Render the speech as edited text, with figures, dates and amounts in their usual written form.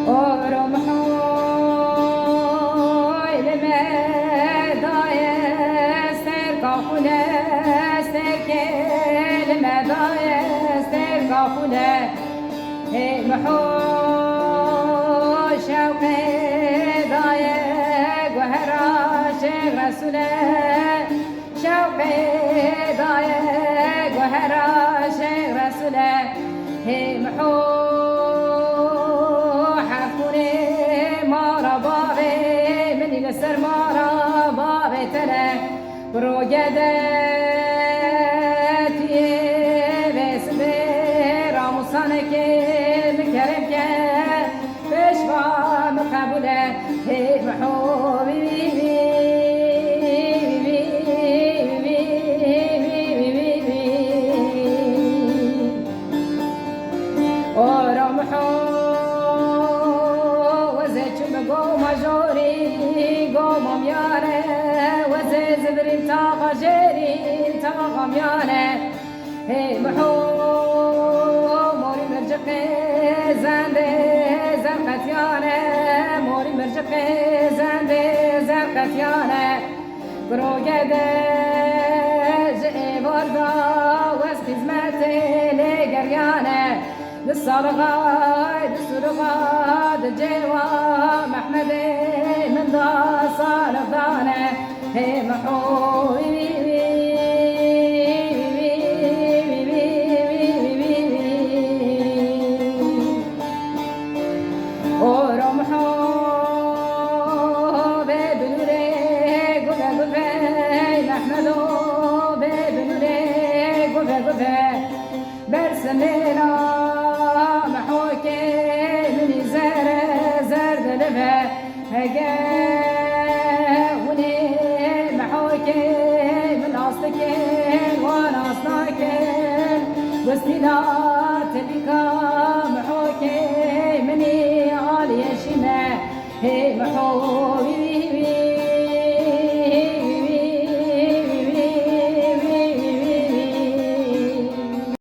ورمحوي لمدايا استرقافنا استركي لمدايا استرقافنا محو شوقي ضايق وهراش رسوله شوقي ضايق وهراش رسوله محو حفوني مارا بابي مني لسر مارا بابي تلا بروجدتي بس براموسانك مكرمك بشفا مقبوله محوبي ورمحو وزيت بقوم جوري قوم ميانه وزي زبري تاغا جيري تاغا ميانه محو موري مرجقي زندي زرقتيانه موري مرجقي زندي زرقتيانه قروقده جئي بردا وسط زمتي لقريانه للصلغات السلغات الجوا محمد من ذا صالحانه هي محوي ورمحو ببنوري قفا قفا محمدو ببنوري قفا قفا برسمينا هقاوني محوكي من أصلكين وانا أصلكين واستيلات بكار